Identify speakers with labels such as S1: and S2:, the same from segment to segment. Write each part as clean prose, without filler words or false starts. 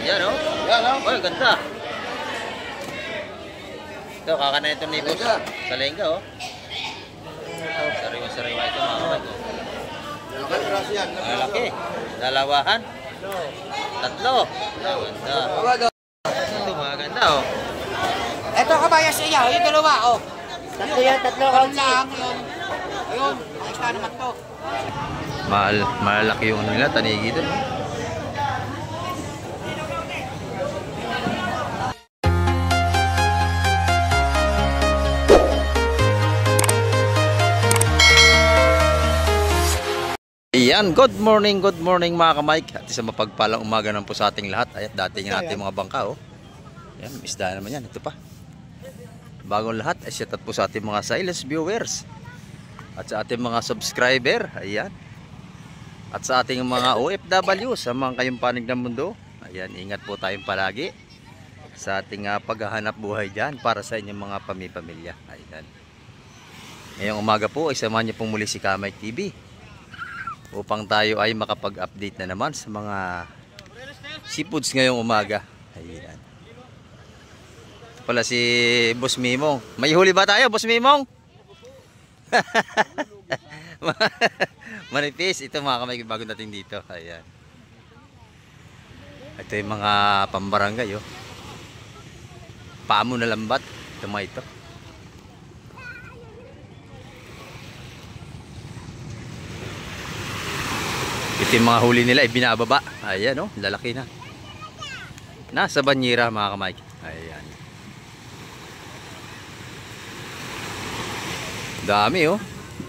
S1: Yan o.
S2: Yan o.
S1: Uy, ganda. Ito, kakana ito ni Boss. Sa lengga o. Sariwa-sariwa ito mga kapag.
S2: Lalaki braso yan.
S1: Malaki. Dalawahan. Tatlo. Ganda. Ito mga ganda o.
S3: Ito kabayas siya, yung dalawa oh. Tatlo yan, tatlo
S2: Ayun lang, yun.
S3: Ayun, ayos ka naman to.
S1: Malalaki yung ano nila, tanigi doon. Ayan, good morning mga ka-Mike. At isang mapagpalang umaga naman po sa ating lahat. Ay, dating natin mga bangka oh. Ayan, isda naman yan, ito pa. Bagong lahat, ay shout out po sa ating mga silent viewers. At sa ating mga subscriber, ayan. At sa ating mga OFW, sa mga kayong panig ng mundo. Ayan, ingat po tayong palagi sa ating paghahanap buhay dyan para sa inyong mga pamilya. Ayan. Ngayong umaga po, isamahan niyo pong muli si Ka-Mike TV upang tayo ay makapag-update na naman sa mga seafoods ngayong umaga. Ayan. Ito pala si Boss Mimong. May huli ba tayo, Boss Mimong? Manipis. Ito mga kamay, bago natin dito. Ayan. Ito yung mga pambarangay oh. Paamo na lambat. Ito mga ito. Ito yung mga huli nila, ibinababa. Ayan oh, lalaki na. Nasa banyera mga kamay. Ayan. Dami oh.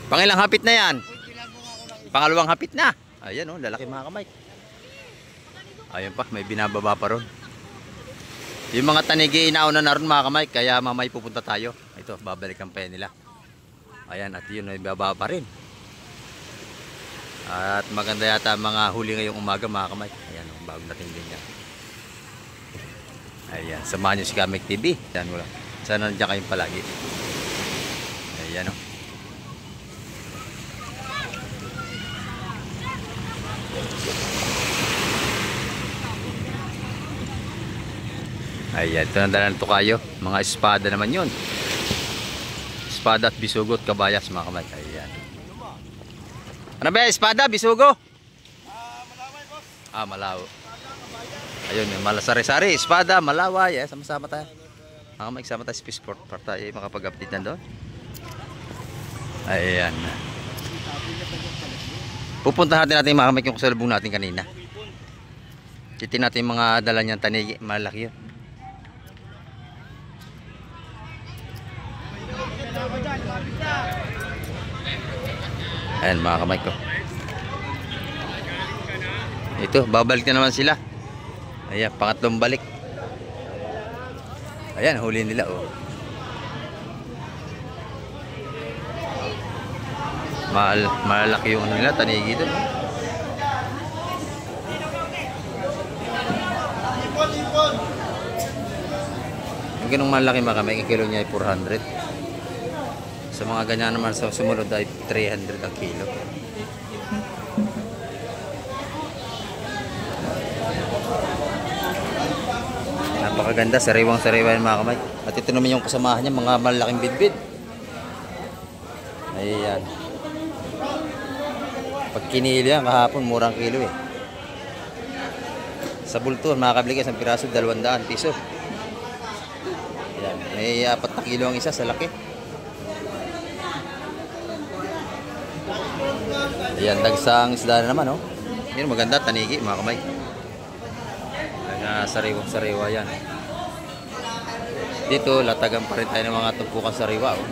S1: Pangilang hapit na yan? Pangalawang hapit na. Ayan oh, lalaki mga kamay. Ayun pa, may binababa pa ron. Yung mga tanigi inauna na ron mga kamay, kaya mamay pupunta tayo. Ito, babalikan pa yan nila. Ayan, at yun, may bababa pa rin. At maganda yata mga huli ngayong umaga mga kamay. Ayan oh, bago natin din yan. Ayan, samahan nyo si Ka-Mike TV. Sana nandiyan kayong palagi. Ayan oh. Ayan, ito na dala ng tukayo. Mga espada naman yun. Espada at bisugot, kabayas mga kamay. Ayan. Ano ba, espada, bisugo?
S2: Malaway, boss.
S1: Malaw. Ayun, malasari-sari, espada, malaway. Sama-sama tayo. Mga kamay, sama tayo sa Peaceport para tayo makapag-update na doon. Ayan. Pupuntahan natin mga kamay yung kasalubong natin kanina. Titin natin yung mga dala niyang tanigi. Malaki yun. Ayan mga kamay ko. Ito, babalik na naman sila. Ayan, pangatlong balik. Ayan, huli nila oh. Malalaki yung ano nila, tanigi doon. Yung ganung malaki mga kamay, kilo niya ay 400. Sa mga ganyan naman sa sumunod ay 300 ang kilo. Napakaganda, sariwang-sariwa yan mga kamay. At ito naman yung kasamahan niya, mga malaking bidbid. Ayan. Pag kinili yan kahapon, murang kilo eh. Sa bulto, makakabili ka sa piraso, 200 piso. Ayan. May 4 na kilo ang isa sa laki. Ayan, dagsang isda na naman oh. Yan, maganda, tanigi mga kamay. Sariwa-sariwa yan. Dito, latagan pa rin tayo ng mga tumpukan sariwa oh.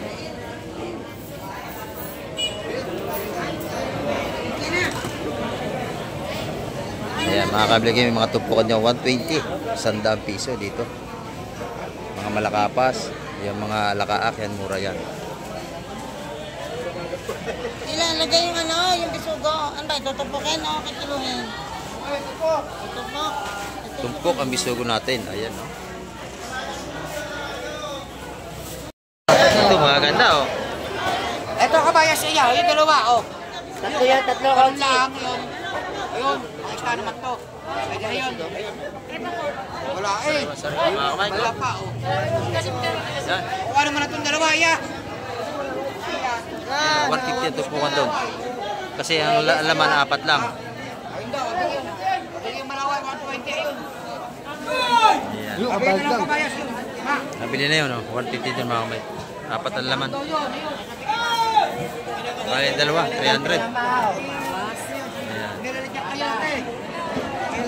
S1: Ayan, makakabili kayo mga tumpukan nyo 120, 100 piso dito. Mga malakapas, yung mga lakaak, yan, mura yan.
S3: Ilan, lagay yung ano, yung bisugo. Ano ba, tutupukin o kikiluhin? Tumpok.
S1: Tumpok ang bisugo natin. Ayan no. Ito mga ganda oh.
S3: Ito kabayas siya, yung dalawa oh. Tatlo yan, tatlo
S2: Ayun lang, yun.
S3: Ayun, ayos ka naman to.
S2: Wala eh.
S1: Sariwa mga kamay.
S2: Wala pa oh.
S1: Yan.
S2: Kuha naman na itong dalawa, iya.
S1: 150 ang tuspukan doon. Kasi ang laman apat lang.
S2: Ayun daw. Ito yung malaway, 120 ayun.
S1: Ayan.
S2: Yung kabayas lang. Kabayas yun. Ha?
S1: Nabili na yun, oh. 150 doon mga kamay. Apat ang laman. Bali, dalawa, 300. Ayan.
S2: Nilalagyan kayo eh.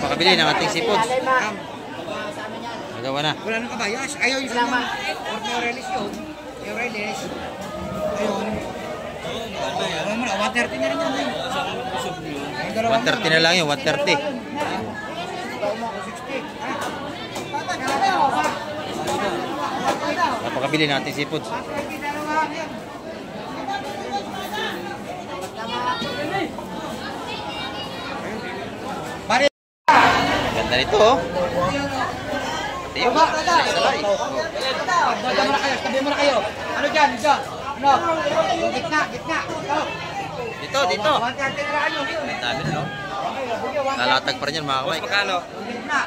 S1: Pakabili ng ating seafoods. Nagawa na.
S2: Wala nang kabayas. Ayaw yung sama. Or release yun. Yung release. Ayun. Ayun mo na, 130 na rin yun.
S1: 130 na lang yun, 130. Napakabili natin seafoods. Ganda nito, oh. Pati yung salay.
S2: Tabi mo na kayo. Ano dyan? Dyan. Ano? Gitna.
S1: Dito, dito.
S2: 130 na lang yun.
S1: Ang dami na, no? Lalatag pa rin yan, mga kamay.
S2: Magkano? Gitna.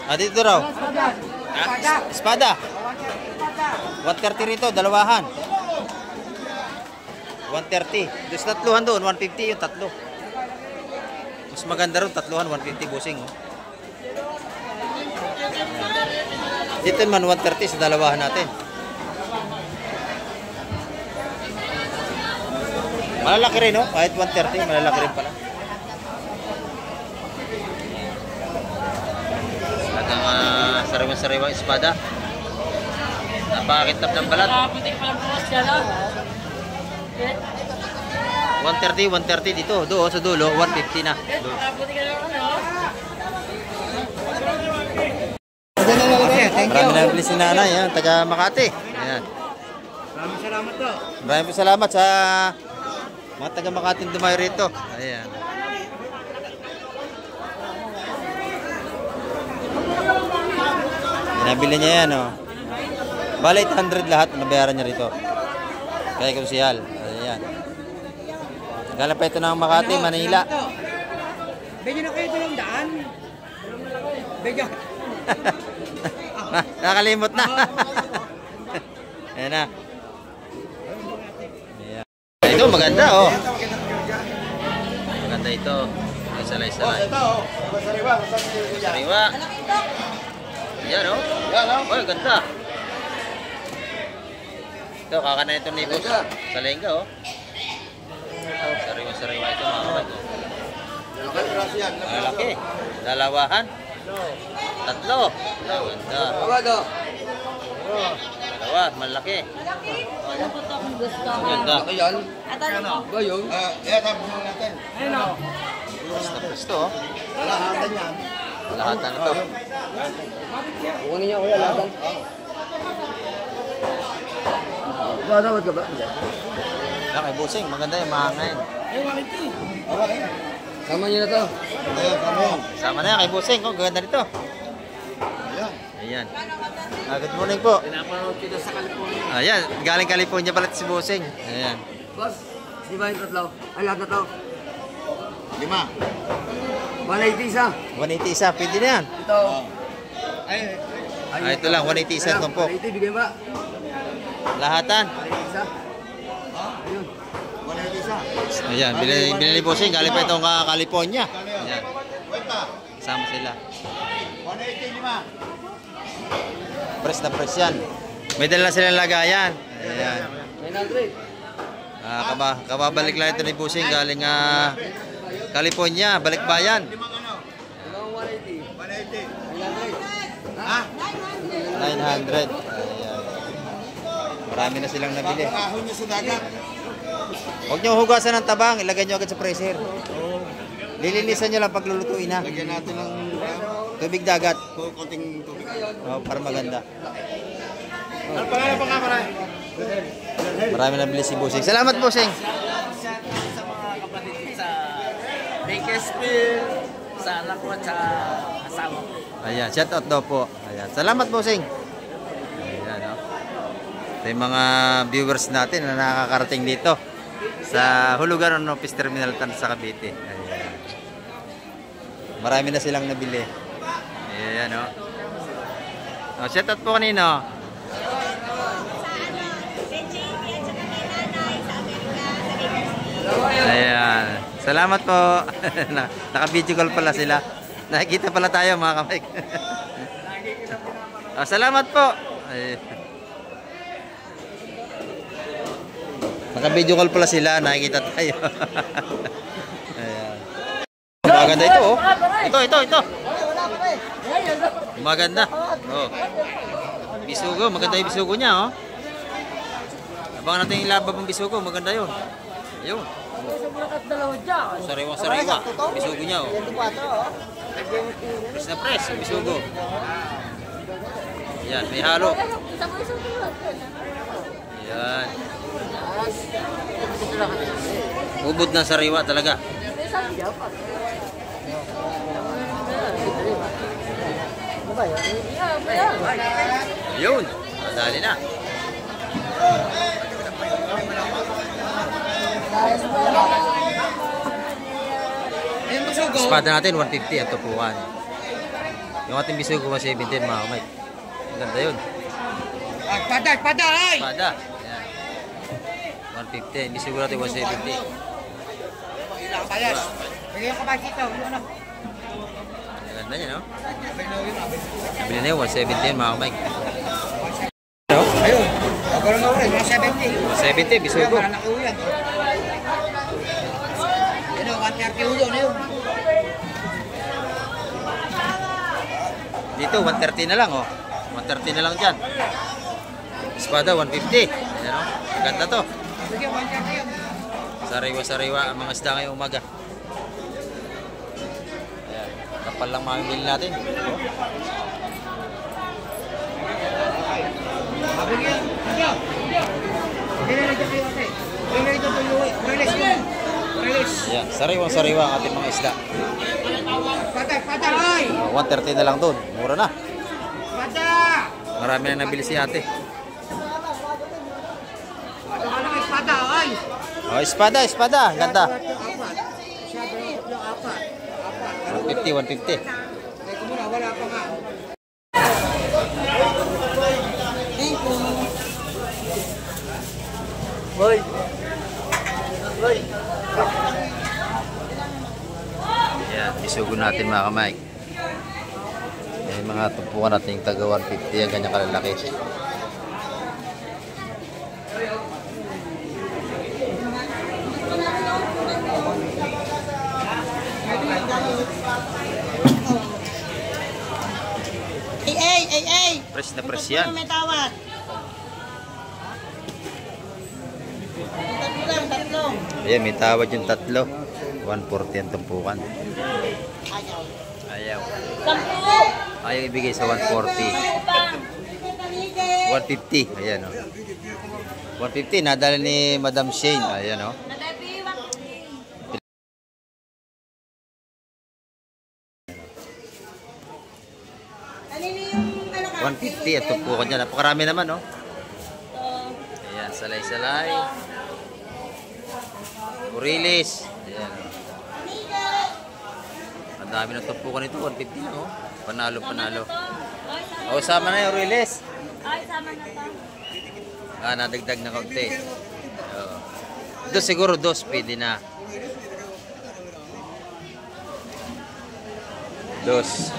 S1: Ah, dito raw.
S2: Espada.
S1: Espada. 130 rito, dalawahan. 130. Doon sa tatluhan doon, 150 yung tatlo. Mas maganda rin, tatluhan, 150 busing. Oh. Dito man, 130 sa dalawahan natin. Malalaki rin, no? Kahit 130, malalaki rin pala. Talagang sariwa-sariwa espada. Napakakitlap ng balat. 130 dito. Doon sa dulo, 150 na.
S2: Thank you.
S1: Marami na nabili si nanay, yan, taga Makati. Ayan.
S2: Maraming salamat to.
S1: Maraming salamat sa mga taga Makati dumayo rito. Ayan. Nabili niya yan, oh. Bale, 800 lahat, nabayaran niya rito. Kaya krusyal. Ayan. Galing pa ito ng Makati, Manila.
S2: Bigyan na kayo dalawang daan. Bigyan.
S1: Nakalimot na. Ayan na. Ayan. Ito, maganda, oh. Maganda ito. Ay, salay-salay.
S2: Ito, sariwa.
S1: Sariwa. Yan, oh. Oy, ganda. Ito, kakana ito ni Boss. Sa lengga, oh. Sariwa-sariwa ito, mga kapag. Malaki. Dalawahan. Tatlo. Ganda. Dalawa, malaki. Ganda.
S2: Ayan.
S3: Ano?
S2: Ba yun? Tabi mo natin.
S1: Presto, oh.
S2: Lahatan yan.
S1: Lahatan ito.
S2: Kukunin niya kuya lahatan. Dapat ka ba?
S1: Yan, kay Busing. Maganda yung mahangin.
S2: Sama niyo na to.
S1: Sama na yan kay Busing. Oh, ganda nito. Ayan. Good morning po.
S2: Pinapanood kita sa California.
S1: Ayan, galing California pala si Busing. Ayan.
S2: Boss, di ba yung tatlo? Ay, lahat na to. 5. 180 isa.
S1: 180 isa. Pwede na yan.
S2: Ito. Ay,
S1: Ito lang, 180 isa itong po.
S2: 180, bigyan ba?
S1: Lahatan.
S2: 180 isa. Ayun. 180 isa.
S1: Ayan, binili ni Busing. Galing pa itong California. Ayan. Sama sila.
S2: 185.
S1: Press na press yan. May dala silang lagayan. Ayan.
S2: 900.
S1: Kababalik lang ito ni Busing. Galing California. Balikbayan.
S2: Ito 180. 900. Ha?
S1: 900. Ayan. Marami na silang nabili.
S2: Ahon niyo sa dagat.
S1: Huwag niyo hugasan ng tabang. Ilagay niyo agad sa freezer. Lilinisan niyo lang paglulutuin ha.
S2: Lagyan natin ng
S1: Tubig dagat.
S2: konting tubig.
S1: Oh, para maganda.
S2: Ano pangalan pa nga pare?
S1: Marami na bili si Busing. Salamat, Busing.
S4: Sa mga kapatid ko sa Bakersfield, sa anak ko at sa asawa ko.
S1: Ayan, shout out daw po. Ayan. Salamat, Busing. Ayan, oh. Ito yung mga viewers natin na nakakarating dito sa hulugan ng Office Terminal Tan sa Cavite. Ayan. Marami na silang nabili. Ayan, o. Oh, shout out po kanino. Ayan. Salamat po. Naka-video call pala sila. Nakikita pala tayo mga kamay. Oh, salamat po. Naka-video call pala sila. Nakikita tayo. Ayan. Maganda ito, oh. Ito. Maganda. Oh. Bisugo. Maganda yung bisugo niya, oh. Abangan natin yung labab ng bisugo. Maganda yun. Ayun. Sariwa. Bisugo niya, oh. Press na press. Bisugo. Yan. May halo. Yan. Ubod ng sariwa talaga. Ayun. Madali na. Espada natin 150 at tupuan. Yung ating bisugo 117 mga kamay. Ganda yun.
S2: Espada, ay!
S1: Espada. Ayan. 150. Bisugo natin 170.
S2: Palas. Bigyan ka ba dito?
S1: Ganda niya, no? Nabili na yun 117 mga kamay. No?
S2: Ayun. Ako lang ako rin. 170.
S1: 170 bisugo.
S2: Para nakiulan. Ano, 130 ulo na yun.
S1: Dito 130 na lang, oh. 130 na lang dyan. Espada 150. Ayan, oh. Ganda to.
S2: Bigyan 130 yun.
S1: Sariwa-sariwa ang mga isda ngayong umaga. Ayan. Kapal lang mamimili natin. Oh.
S2: Bigyan. Bigyan na dyan kayo ate. Bigyan na dyan kayo. Release yun. Release.
S1: Ayan. Sariwa-sariwa ang ating mga isda.
S2: Espada, ay!
S1: 130 na lang doon. Mura na.
S2: Espada!
S1: Marami na nabili si ate.
S2: Ano ka lang espada, ay!
S1: Oh, espada. Ganda.
S2: Apat. Siya, dalawa, apat.
S1: 150.
S2: Teka muna, wala pa nga.
S1: Ayan, isugo natin mga kamay. May mga tumpukan natin taga 150 ang kanyang kalalaki.
S3: Ay!
S1: Press na press yan.
S3: May tawad. Tatlo.
S1: Ayan, may tawad yung tatlo. 140 ang tumpukan. Ayaw. Ayaw ibigay sa 140. 150. Ayan, oh. 150. Nadala ni Madam Shane. Ayan, oh. 150 at tumpukan niya. Napakarami naman, oh. Ayan, salay-salay. Urilis. Ayan. Ang dami ng tumpukan nito. 150 na, oh. Panalo. O, sama na yung Urilis.
S5: Ay, sama na to.
S1: Nadagdag na kaunti. Dos siguro, dos. Pwede na. Dos.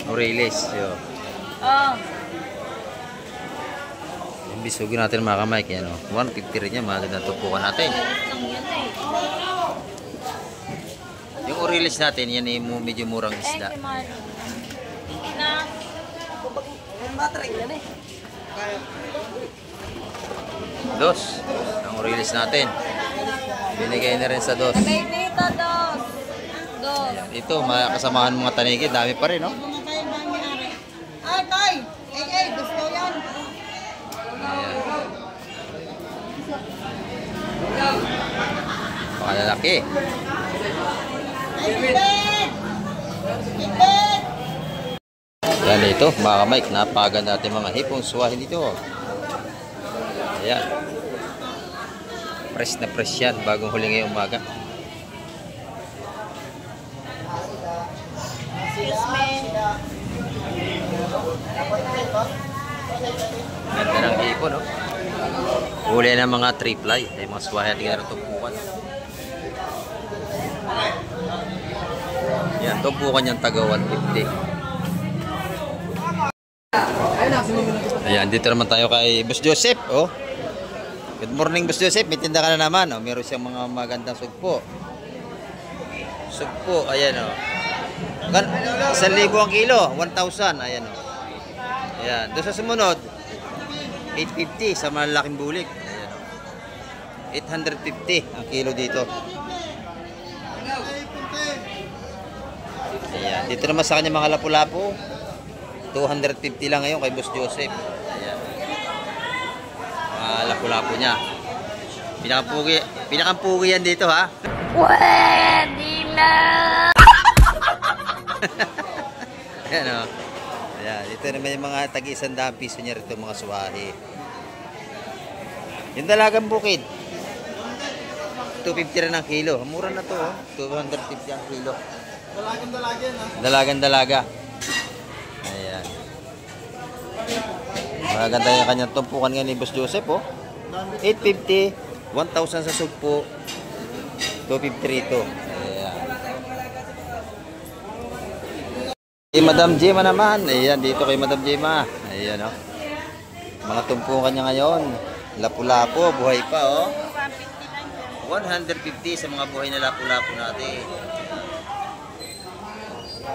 S1: Urilis.
S5: Oh.
S1: Yung bisugin natin mga kamay. Kaya, no? 150 rin yan. Magandang tumpukan natin. Yung Urilis natin, yan ay medyo murang isda.
S5: Thank you, Marlon. Na.
S1: Dos. Ang Urilis natin. Binigay na rin sa dos.
S5: May dito, dos. Dos.
S1: Ayan. Ito, kasamahan mga tanigi. Dami pa rin, no?
S3: Ay, tay! Ay, gusto yan.
S1: Ayan. Pakalalaki.
S3: Ay, ibig! Ibig!
S1: Yan ito, mga kamay. Napaganda natin mga hipong suwahin dito. Ayan. Press na press yan. Bagong huli ngayong umaga. Ganda ng hipo, no? Huli ng mga triply. Ay, mga squahe at tingnan ng tumpukan. Yan, tumpukan yung taga 150. Ayan, dito naman tayo kay Boss Joseph, oh. Good morning, Boss Joseph. May tinda ka na naman, oh. Meron siyang mga magandang sugpo. Sugpo, ayan, oh. 1,000 ang kilo, 1,000, ayan, oh. Ayan, doon sa sumunod, 850 sa malaking bulik. Ayan, 850 ang kilo dito. Ayan, dito naman sa kanya mga lapu-lapu, 250 lang ngayon kay Boss Joseph. Ayan. Mga lapu-lapu niya. Pinakampugi yan dito, ha?
S5: Pwede na!
S1: Ayan, o. Ayan, dito naman yung mga tag-100 piso niya rito, mga suwahi. Yung dalagang bukid, 250 rin ang kilo. Mura na to, oh. 250 ang kilo.
S2: Dalagang-dalaga yan, ha?
S1: Dalagan-dalaga. Ayan. Maganda yung kanyang tumpukan nga ni Boss Joseph, oh. 850, 1,000 sa sugpo, 250 rito. Ayan. Kay Madam Gemma naman. Ayan, dito kay Madam Gemma. Ayan, oh. Mga tumpukan niya ngayon. Lapu-lapu, buhay pa, oh. 150 sa mga buhay na lapu-lapu natin.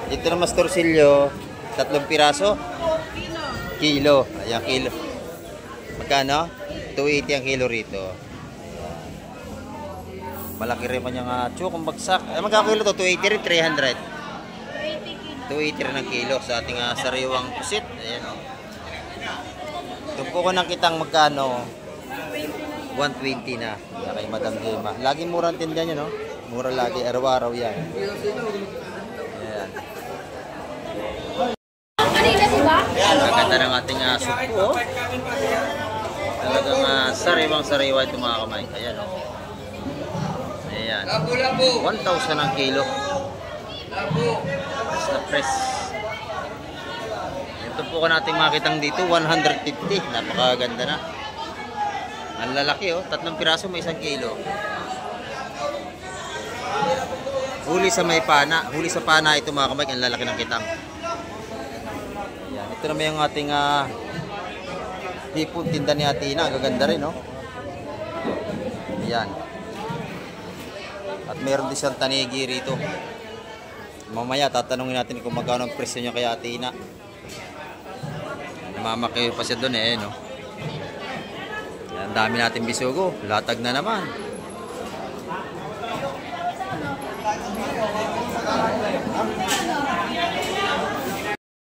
S1: Dito na mas torsilyo, 3 piraso. Kilo. Ayan, kilo. Magkano? 280 ang kilo rito. Malaki rin pa niyang tsukong bagsak. Magkano kilo to? 280 rin, 300. 280 rin ang kilo sa ating sariwang pusit. Ayan, o. Tumpo ko ng kitang magkano? 120 na. Ayan, kay Madam Gemma. Laging murang tinda niya, no? Mura lagi. Araw-araw yan. Ayan. Ang ganda ng ating sugpo, oh. Talagang sariwang-sariwa ito, mga kamay. Ayan, o. Ayan. 1,000 ang kilo. Press na press. Ito po ka natin makitang dito, 150. Napakaganda na. Ang lalaki, oh. 3 piraso may 1 kilo. Huli sa may pana. Huli sa pana ito, mga kamay. Ang lalaki ng kitang. Ayan. Ito naman yung ating hipon tinda ni Atina. Ang gaganda rin, oh. Ayan. At meron din siyang tanigi rito. Mamaya tatanungin natin kung magkano ang presyo niya kay Atina. Namamakayo pa siya doon, eh, no? Ang dami natin bisugo. Latag na naman.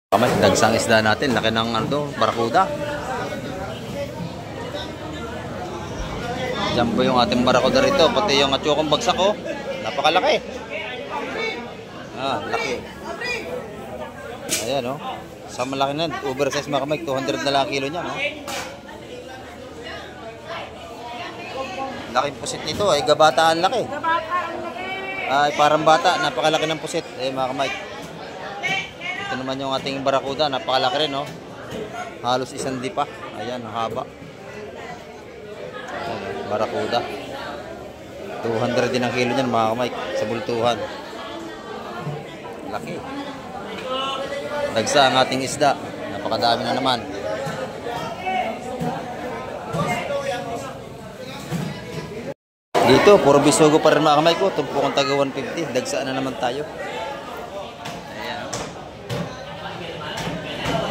S1: Kamay, dagsang isda natin. Laki ng barakuda. Diyan po yung ating barakuda rito. Pati yung atsukong bagsak, oh. Napakalaki. Laki. Ayan, oh. Sa malaki na. Oversize, mga kamay. 200 na lang kilo niya, no? Laking pusit nito. Ay, gabataan laki. Ay, parang bata. Napakalaki ng pusit. Eh, mga kamay. Ito naman yung ating barakuda. Napakalaki rin, no? Halos 1 di pa. Ayan, haba. Ayan, barakuda. 200 din ang kilo niyan, mga kamay. Sa bultuhan. Laki. Dagsa ang ating isda. Napakadami na naman. Dito, puro bisugo pa rin, mga kamay ko. Tumpukong taga 150. Dagsa na naman tayo. Ayan.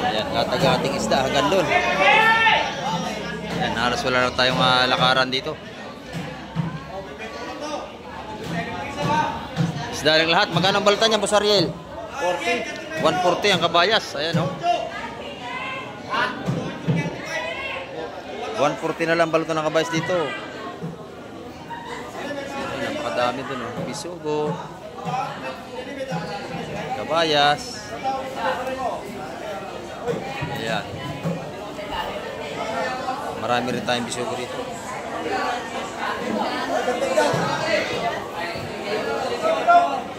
S1: Ayan, kataga ating isda hanggang doon. Ayan, halos wala na tayong lakaran dito. Isda ng lahat. Magkano ang balta niya, Boss Ariel? 40. 140 ang kabayas. Ayan, oh. 140 na lang balta ng kabayas dito. Napakadami dun, oh. Bisugo. Kabayas. Ayan. Marami rin tayong bisugo rito.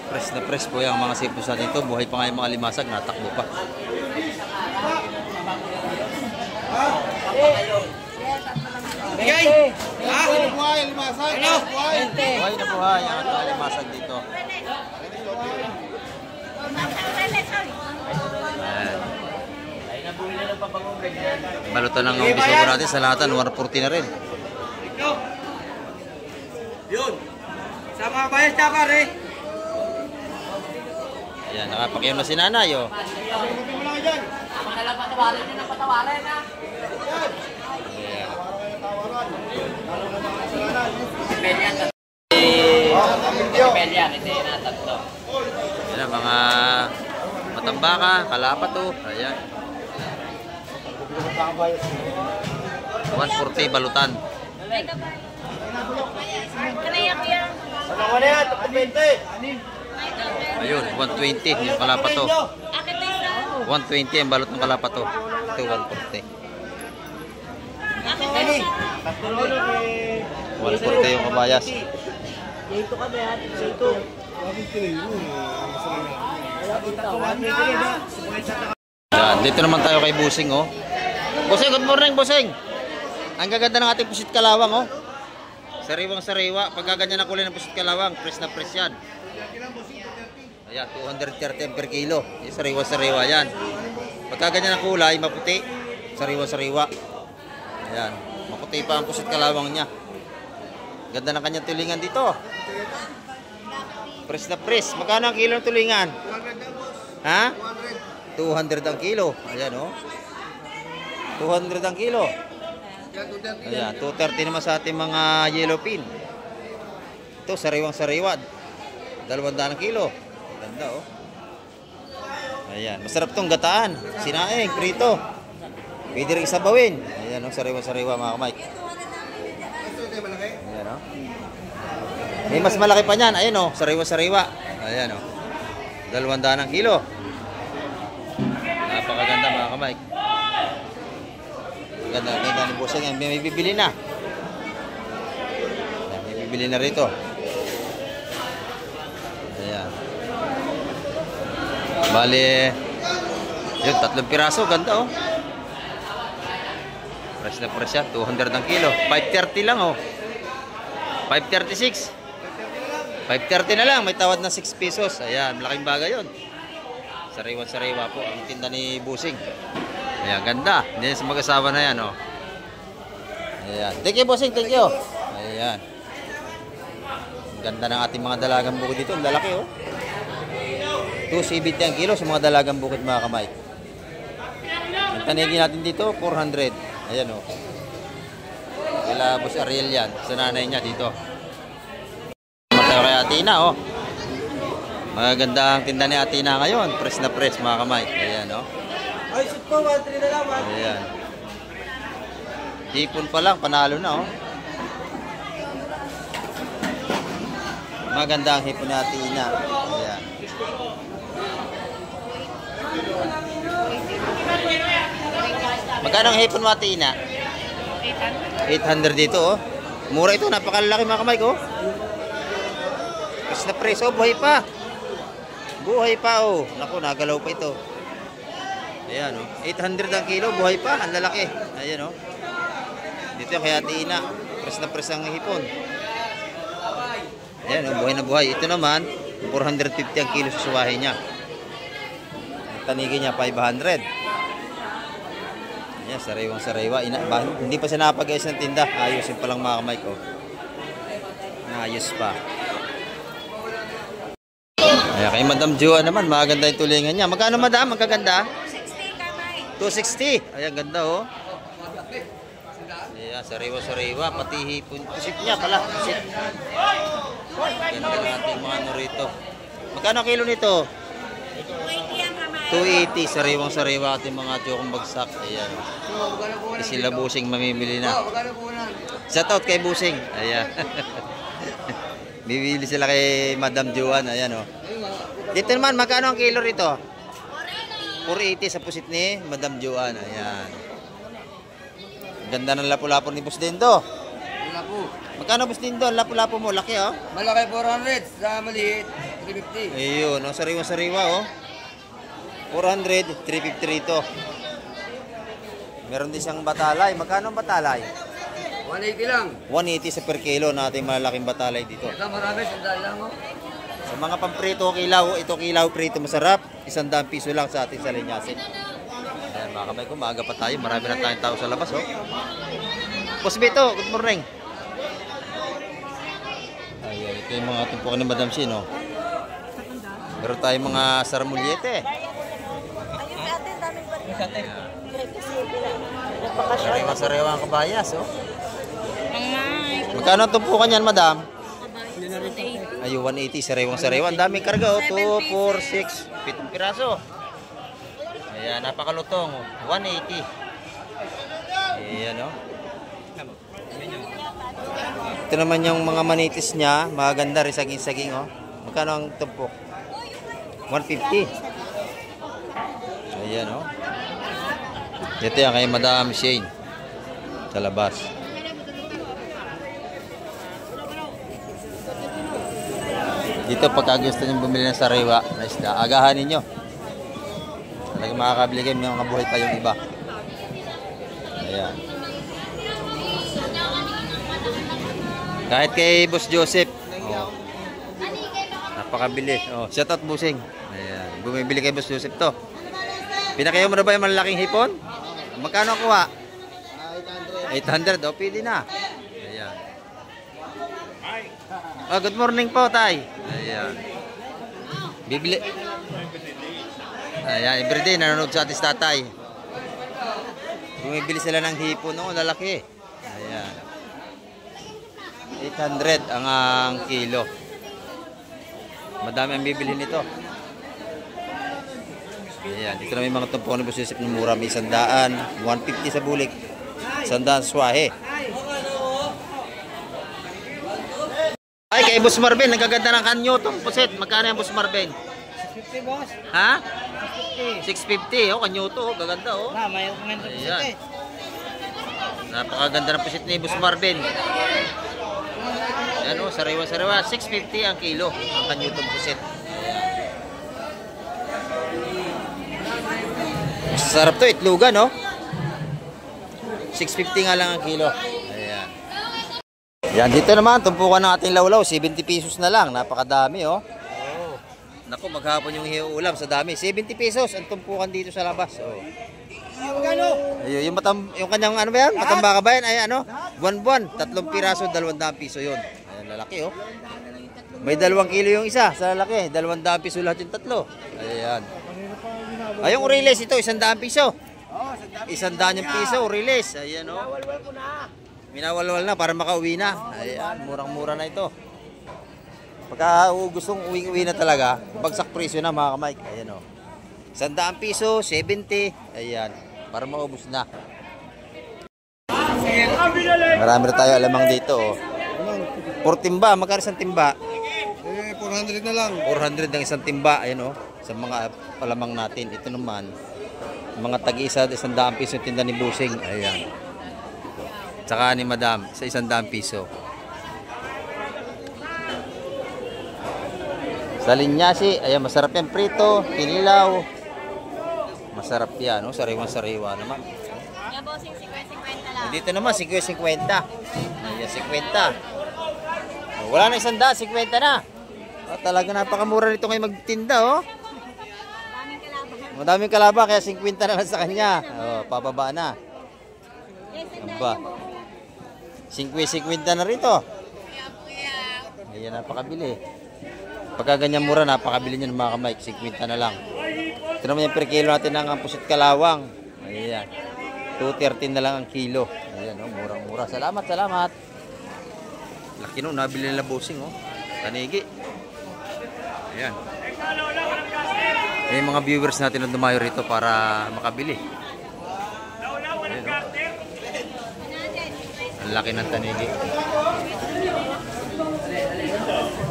S1: Press na press po yung mga sipos natin ito. Buhay pa nga yung mga limasag, natakbo pa.
S2: Bigay! Ha?
S6: Buhay, limasag.
S2: Ano?
S6: Buhay.
S1: Buhay na buhay ang kalimasag dito. Ayan. Balutan ng bisugo natin sa lahatan, 140 na rin.
S2: Ito. Yun. Sa mga bayas tapar eh.
S1: Ayan, nakapakyaw na si nanay, oh.
S4: Patawarin nyo ng patawarin, ha? Pelian, hindi na tatlo.
S1: Ayan ang mga matambaka, kalapat, oh. Ayan. 140 balutan. Ayun, 120 yung kalapat, oh. 120 ang balot ng kalapat, oh. Ito, 140. 140 yung kabayas. Yan, dito naman tayo kay Busing, oh. Busing, good morning, Busing. Ang gaganda ng ating pusit kalawang, oh. Sariwang sariwa. Pagka ganyan na kulay ng pusit kalawang, press na press yan. Ayan, 230 per kilo. Yung sariwa sariwa yan. Pagka ganyan na kulay, maputi. Sariwa sariwa. Ayan, maputi pa ang pusit kalawang niya. Ganda ng kanyang tulingan dito. Press na press. Magkano ang kilo ng tulingan? Ha? 200 ang kilo. Ayan, oh. 200 ang kilo. Ayan, 230 naman sa ating mga yellow pin. Ito, sariwang sariwa. 200 ang kilo. Ganda, oh. Ayan, masarap tong gataan. Sinaing, prito. Pwede rin isabawin. Ayan, oh, sariwa sariwa mga kamay. Ayan, oh. May mas malaki pa niyan. Ayan, oh, sariwa sariwa. Ayan, oh. 200 ang kilo. Napakaganda mga kamay. Ganda, ganda ni Busing yan. May bibili na. May bibili na rito. Ayan. Bali, yun, 3 piraso. Ganda, oh. Fresh na fresh yan. 200 ang kilo. 530 lang, oh. 536. 530 na lang. May tawad na 6 pesos. Ayan, malaking bagay yun. Sariwa-sariwa po ang tinda ni Busing. Ayan, ganda. Hindi sa mag-asawa na yan, oh. Ayan. Thank you, Busing. Thank you. Ayan. Ganda ng ating mga dalagang bukid dito. Ang lalaki, oh. 270 ang kilo sa mga dalagang bukid, mga kamay. Ang tanigin natin dito, 400. Ayan, oh. Kila Boss Ariel yan. Sa nanay niya dito. Matayo kay Atina, oh. Maganda ang tinda ni Atina ngayon. Press na press, mga kamay. Ayan, oh.
S2: Ay, shoot po, 1-3 na lang.
S1: Ayan. Hipon pa lang, panalo na, oh. Maganda ang hipon ni Atina. Ayan. Magkano ang hipon mo, Atina? 800 dito, oh. Mura ito, napakalaki mga kamay ko. Press na press, oh, buhay pa. Buhay pa, oh. Naku, nagalaw pa ito. Ayan, oh. 800 ang kilo, buhay pa. Ang lalaki. Ayan, oh. Dito yung kaya Tina. Press na press ang hipon. Ayan, oh, buhay na buhay. Ito naman, 450 ang kilo sa suwahe niya. Ang tanigin niya, 500. Ayan, sariwang sariwa. Hindi pa siya napag-ayos ng tinda. Ayusin pa lang mga kamay ko. Naayos pa. Ayan, kay Madam Joa naman, maganda yung tulingan niya. Magkano, Madam? Magkaganda? 260. Ayan, ganda, oh. Ayan, sariwa-sariwa. Pati hipon. Pusip niya pala. Pusip. Ganda ng ating mga ano rito. Magkano kilo nito? 280. Sariwang-sariwa ating mga jokong bagsak. Ayan. Sila Busing mamimili na. Shout out kay Busing. Ayan. Bibili sila kay Madam Joan. Ayan, oh. Dito naman, magkano ang kilo rito? 480 sa pusit ni Madam Joan. Ayan. Ganda ng lapu-lapo ni Boss Dindo.
S2: Lapu.
S1: Magkano, Boss Dindo? Lapu-lapo mo, laki, oh.
S2: Malaki 400, sa maliit 350.
S1: Ayun, oh, sariwa-sariwa, oh. 400, 350 rito. Meron din siyang batalay. Magkano ang batalay?
S4: 180 lang.
S1: 180 sa per kilo na ating malalaking batalay dito.
S4: Ito marami, sandal lang oh.
S1: Sa mga pamprito kilaw, ito kilaw prito masarap. 100 piso lang sa ating salinyasin. Ayan mga kamay ko, maaga pa tayo. Marami na tayong tao sa labas. Oh. Boss Beto, good morning. Ayan, ito yung mga tumpukan ni Madam Shin. Oh. Meron tayong mga saramulyete. Sariwa-sariwa ang kabayas. Oh. Magkano ang tumpukan yan, Madam? Ay, 180, sariwang-sariwa. Ang daming karga, oh. 2, 4, 6, 7 piraso. Ayan, napakalutong. 180. Ayan, oh. Ito naman yung mga manitis niya. Maganda rin, saging-saging, oh. Magkano ang tumpok? 150. Ayan, oh. Ito yan kay Madam Shane. Sa labas. Dito pagka gusto nyo bumili ng sariwa na isda, agahan ninyo. Talagang makakabili kayo, may mga buhay pa yung iba. Ayan. Kahit kay Boss Joseph. Oh. Napakabili. Oh, shout out Busing. Ayan. Bumibili kay Boss Joseph to. Pinakayo mo na ba yung malalaking hipon? Magkano kuha? 800. Oh, pili na. Ayan. Oh, good morning po, Tay. Ayan. Bibili. Ayan, everyday nanonood sa atis tatay. Bumibili sila ng hipon, no, lalaki. Ayan. 800 ang kilo. Madami ang bibili nito. Ayan, dito na may mga tumpukan ng busisip ng mura. May 100, 150 sa bulik, 100 swahe. Ay, kay Boss Marvin, nagaganda ng kanyo itong puset. Magkano yung Boss Marvin?
S2: 650, boss.
S1: Ha?
S2: 650.
S1: 650, oh, kanyo to, oh, gaganda, oh.
S2: May komento po
S1: Ayan.
S2: siya.
S1: Napakaganda ng puset ni Boss Marvin. Ayan, oh, sariwa-sariwa. 650 ang kilo, ang kanyo itong puset. Masarap to, itlugan, no? 650 nga lang ang kilo. Ayan. Yan, dito naman, tumpukan ng ating lawlaw. 70 pesos na lang. Napakadami, oh. Naku, maghapon yung ulam sa dami. 70 pesos ang tumpukan dito sa labas. Oh. Ayun, yung kanyang ano ba yan? Matambaka ba yan? Ay, ano? Buwan-buwan. 3 piraso, 200 piso yun. Ayan, lalaki, oh. May 2 kilo yung isa sa lalaki. 200 piso lahat yung tatlo. Ayan. Ay, yung release ito, 100 piso. 100 yung piso, release. Ayan, oh. Minawalwal na para makauwi na. Ayan, murang-mura na ito. Pagka gustong uwi na talaga, bagsak presyo na mga kamay. Ayan, oh. 100 piso, 70. Ayan, para maubos na. Marami na tayo alamang dito, oh. Por timba, magkano isang timba?
S2: 400 na lang.
S1: 400 ang isang timba, ayan, oh. Sa mga palamang natin. Ito naman, mga tag-isa, 100 piso tinda ni Busing. Ayan. Tsaka ni Madam, sa 100 piso. Sa linyasi, ayan, masarap yan prito, kinilaw. Masarap yan, no? Sariwang-sariwa naman.
S3: Yan, bossing, 50-50 lang.
S1: Dito naman, 50. Ayan, 50. Wala na 100, 50 na. Oh, talaga napakamura nito ngayon magtinda, oh. Madaming kalaba, kaya 50 na lang sa kanya. Oh, papaba na. Aba. 50 na rito. Ayan, napakabili. Pagka ganyan mura, napakabili nyo ng mga kamay. 50 na lang. Ito naman yung per kilo natin ng pusit kalawang. Ayan. 230 na lang ang kilo. Ayan, oh, murang-mura. Salamat. Laki no, nabili nila Busing, oh. Tanigi. Ayan. May mga viewers natin na dumayo rito para makabili. Ayan, oh. Ang laki ng tanigi.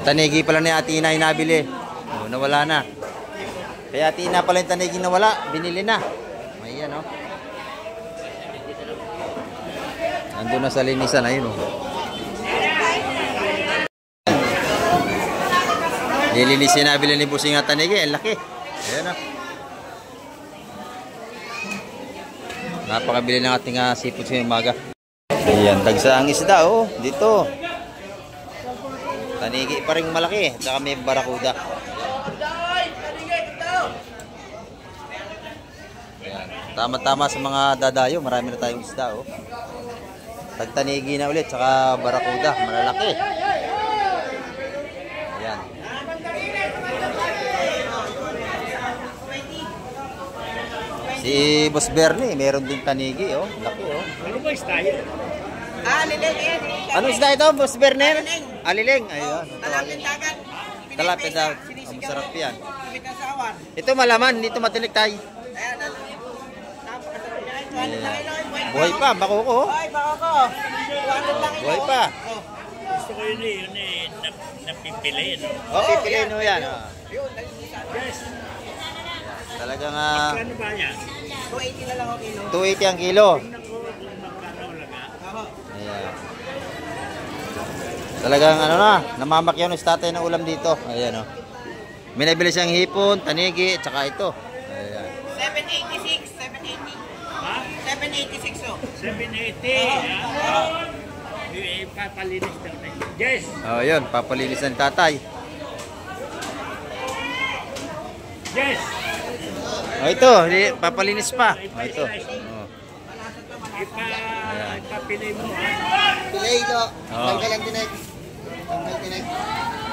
S1: Tanigi pala ni Ate Ina yung nabili. Oh, nawala na. Kaya Ate Ina pala yung tanigi nawala. Binili na. Ayan, oh. Nandun na sa linisan. Ayun, oh. Nililisin na nabili ni Busing ang tanigi. Ang laki. Ayan, oh. Napakabili ng ating seafood sa umaga. Ayan, dagsa ang isda oh, dito. Tanigi pa rin malaki, at saka may barakuda. Ayan, tama-tama sa mga dadayo, marami na tayong isda oh. Tagtanigi na ulit, saka barakuda, malalaki. Ayan. Si Boss Bernie, meron din tanigi oh, laki oh.
S4: Ano ba style?
S3: Aliling yan.
S1: Anong isda ito, Boss Berner? Aliling. Ayun.
S3: Talapin dagat.
S1: Talapin daw. Oh, masarap yan.
S3: Kumita sa awan.
S1: Ito malaman, dito matilik tayo.
S3: Ayan, napakasarap yan.
S1: Ayan. Buhay pa, bako ko.
S3: Ay, baka ko. 200 lang ito.
S1: Buhay pa.
S4: Gusto ko yun napipili, no?
S1: Oh, pipiliin mo yan. Oh.
S4: Yes.
S1: Talagang
S4: Ano ba yan?
S3: 280 na lang ang kilo.
S1: 280 ang kilo.
S4: Tingnan ko kung magkano lang ha.
S1: Ayan. Talagang ano na, namamakyaw ng tatay ng ulam dito. Ayan oh. May nabili siyang hipon, tanigi, at saka ito. Ayan.
S3: 786, 780.
S4: Ha?
S3: 786 oh.
S4: 780. Papalinis daw na. Yes!
S1: Oh, yun, papalinis ng tatay.
S4: Yes!
S1: Oh, ito, papalinis pa. Oh, ito. Oh.
S4: Ipapili mo ha.
S2: Pilay ito.
S1: Oo.
S2: Tanggalang tinig. Tanggal tinig.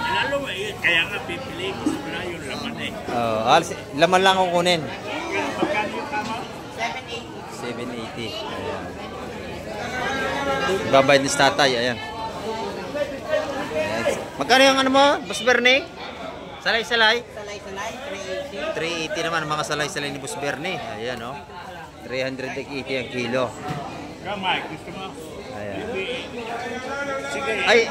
S4: Lalo kaya nga pipili ko na yung laman eh.
S1: Oh, laman lang kukunin.
S4: Magkano yung tama?
S1: 780. Ayan. Babayad ni tatay, ayan. Ayan. Magkano yung ano mo, Boss Bernie? Salay-salay?
S3: Salay-salay, 380.
S1: 380 naman ang mga salay-salay ni Boss Bernie. Ayan oh. 380 ang kilo.
S4: Kamay, gusto mo?
S1: Ayan.
S4: Sige.
S1: Ay,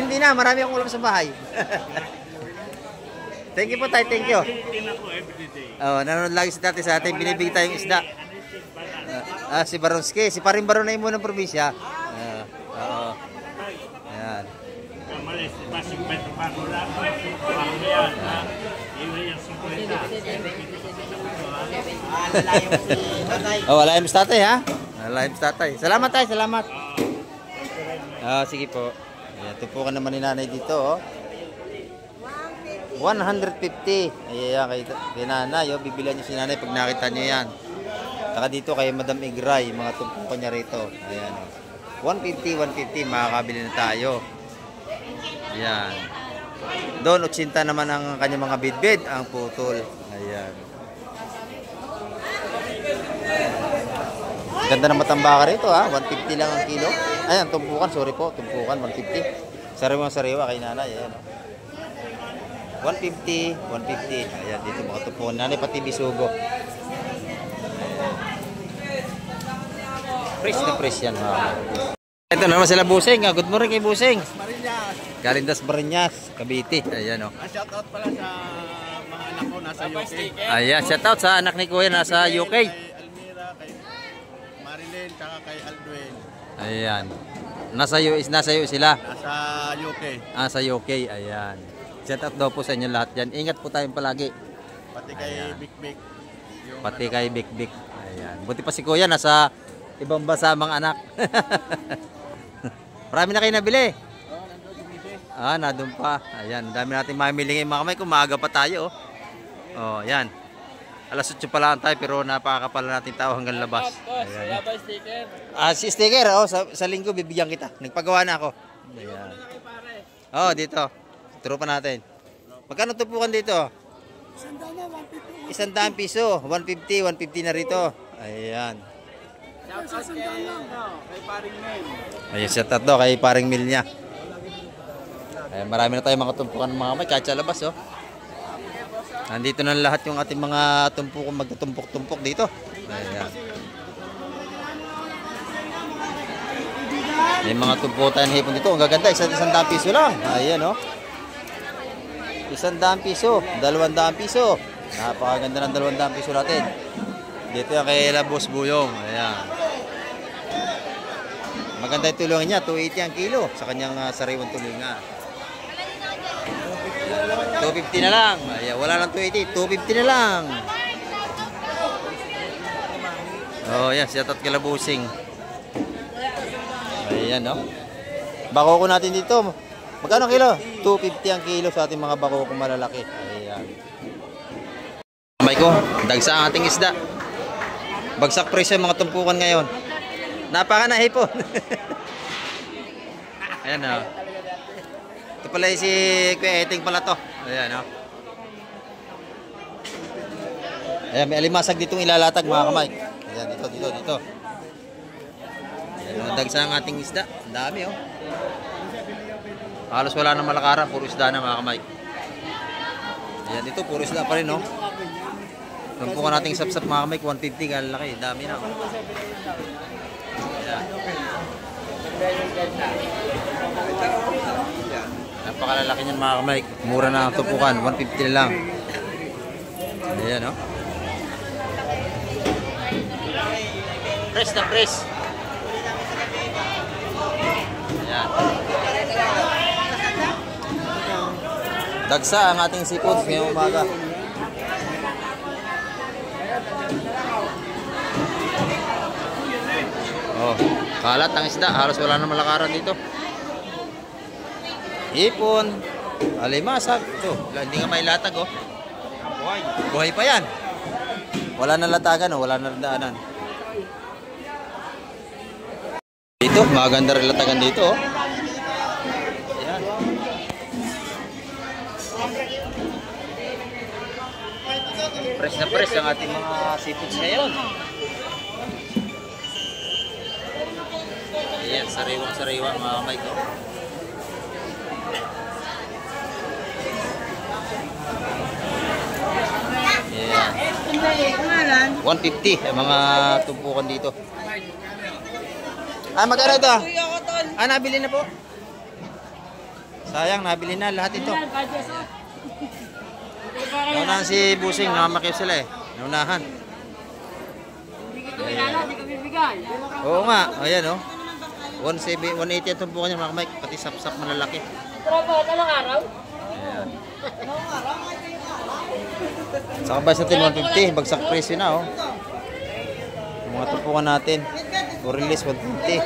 S1: hindi na. Marami akong ulam sa bahay. Thank you po tayo, thank you.
S4: Tingnan ko everyday.
S1: Oh, nanonood lagi si tatay sa atin, binibigay tayong isda. Si Baronski, si Paring Baron na mo ng probinsya. Oo. Ayan.
S4: Kamalis, masing beto pa ko lang. Pangyan, ha? Iwi yung 50.
S1: Oh, wala yung tatay ha? Wala yung tatay. Salamat tayo, salamat. Sige po. Ayan, tupukan naman ni nanay dito oh. 150. Ayan, kay nanay oh. Bibilan niyo si nanay pag nakita niyo yan. Saka dito kay Madam Igray, mga tumpukan niya rito. Ayan oh. 150, makakabili na tayo. Ayan. Doon, 80 naman ang kanyang mga bidbid, ang putol. Ayan. Ganda ng matambaka rito ha, 150 lang ang kilo. Ayan, tumpukan, sorry po, tumpukan, 150. Sariwa kay nanay, ayan. 150. Ayan, dito mga tumpukan. Nanay, pati bisugo. Fresh na fresh yan ha. Ito naman sila Busing. Good morning kay Busing. Galing Das Mariñas, Cavite. Ayan oh.
S2: Shoutout pala sa mga anak ko nasa UK.
S1: Ayan, shout out sa anak ni Kuya nasa UK.
S2: Kay Almira, kay Marilyn, tsaka kay Aldwin.
S1: Ayan. Nasa US sila.
S2: Nasa UK.
S1: Sa UK. Ayan. Shout out daw po sa inyo lahat yan. Ingat po tayong palagi.
S2: Pati kay
S1: Ayan.
S2: Big Big.
S1: Pati kay Big Big. Ayan. Buti pa si Kuya nasa ibang bansa mga anak. Marami na kayo nabili. Nandun pa. Ayan, dami natin mamili ngayon mga kamay. Kumaga pa tayo. Oh, ayan. Alas 8 pa lang tayo pero napakakapala natin tao hanggang labas. Ayan. Si sticker. Oh, sa linggo bibigyan kita. Nagpagawa na ako. Ayan. Oh, dito. Tropa natin. Magkano tupukan dito? 100 piso. 150 na rito. Ayan. Ayan, shout out daw kay Paring Mil niya. Ayan, marami na tayong mga tumpukan ng mga kamay kahit sa labas oh. Nandito na lahat yung ating mga tumpukong magtutumpok-tumpok dito. Ayan. May mga tumpukan tayong hipon dito. Ang gaganda, 100 piso lang. Ayan oh. 100 piso, 200 piso. Napakaganda ng 200 piso natin. Dito yung kay Boss Buyong. Ayan. Maganda yung tulungan niya, 280 ang kilo sa kanyang sariwang tulungan. 250 na lang. Ayan, wala lang 280, 250 na lang. Oh, yan, shout out kila Busing. Ayan, no? Bakoko natin dito. Magkano kilo? 250 ang kilo sa ating mga bakoko malalaki. Ayan. Kamay ko, dagsa ang ating isda. Bagsak presyo mga tumpukan ngayon. Napaka nahipon. Ayan, no? Ito pala si Kuya Eting pala to. Ayan, no? Ayan, may alimasag ditong ilalatag mga kamay. Ayan, dito. Ayan, dagsa ang ating isda. Ang dami, oh. Halos wala nang malakaran, puro isda na mga kamay. Ayan, dito puro isda pa rin, no? Tumpukan nating sapsap mga kamay, 150 kalalaki. Dami na, oh. Ayan. Napakalalaki niyan mga kamay. Mura na ang tumpukan, 150 na lang. Ayan, no? Press na press. Ayan. Dagsa ang ating seafood ngayong umaga. Oh, kalat ang isda. Halos wala na malakaran dito. Ipon. Alimasag. Ito, hindi nga may latag, oh. Buhay pa yan. Wala na latagan, oh. Wala na daanan. Dito, maganda rin latagan dito, oh. Ayan. Press na press ang ating mga seafoods ngayon. Ayan, sariwang mga kamay ko. Ayan. 150 ang mga tumpukan dito. Ah, magkano ito? Ah, nabili na po. Sayang, nabili na lahat ito. Naunahan si Busing, nakamakip sila eh. Naunahan. Oo nga, ayan, oh. 180 ang tumpukan niya mga kamay, pati sap-sap malalaki. Ayan. Sa kabas natin 150, bagsak presyo na, oh. Yung mga tumpukan natin, for release 150.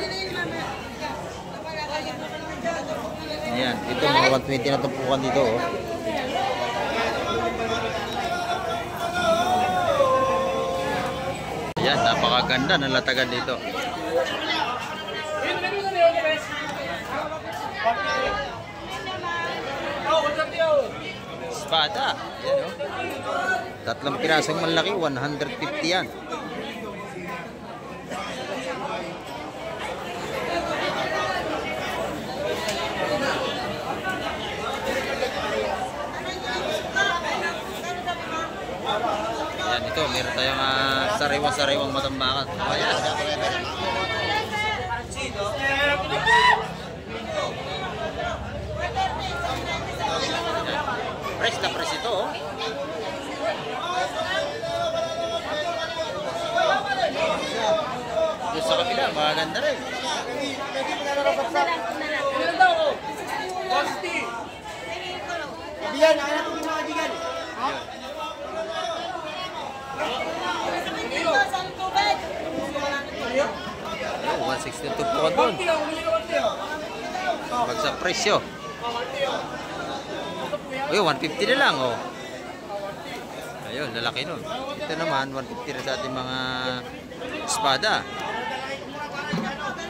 S1: Ayan, ito mga 120 na tumpukan dito, oh. Ayan, napakaganda ng latagan dito. Espada. Ayan, oh. Tatlong pirasong malaki, 150 yan. Ayan, ito, meron tayong sariwang matambakan. Ayan. Press na press ito, oh. Doon sa kapila, maganda rin.
S2: Diyan, anak ko mga diyan. Ha?
S1: Oh, 160 tumpukan doon. Bagsak presyo. Uy, 150 na lang, oh. Ayun, lalaki nun. Ito naman, 150 na sa ating mga espada.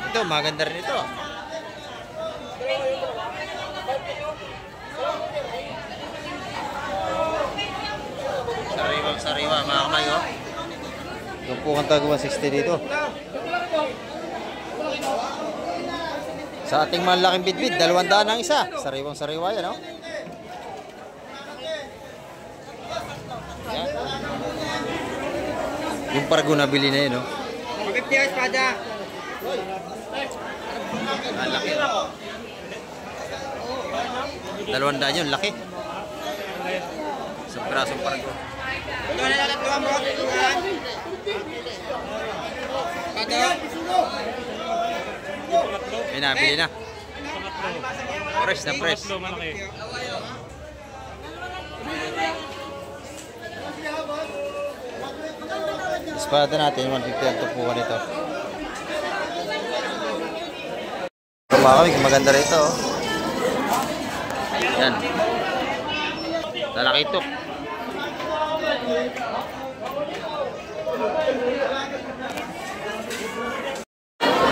S1: Ito, maganda rin ito. Sariwa, mga kamay, oh. Yung po kang tago 160 dito. Sa ating malaking bitbit, 200 ang isa. Sariwang-sariwa yan, oh. Yan. Yung pargo nabili na yun, oh.
S2: 50 ang espada.
S1: Ah, laki. 200 yun, laki. Sa pirasong pargo.
S2: Ito na lang ito ang mga tutuhan.
S1: May nabili na. Fresh na fresh. Espada natin, 150 ang tupuan ito. Mga kami, maganda rito. Oh. Yan. Talakitok.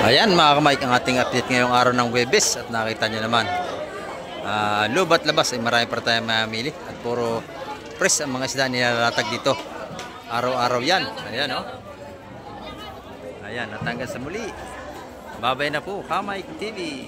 S1: Ayan mga kamay, ang ating update ngayong araw ng Huwebes. At nakita nyo naman, lubat labas ay marami pa tayong mamili. At puro fresh ang mga isda nilalatag dito. Araw-araw yan. Ayan o. Ayan, natanggal sa muli. Babay na po, Kamay TV.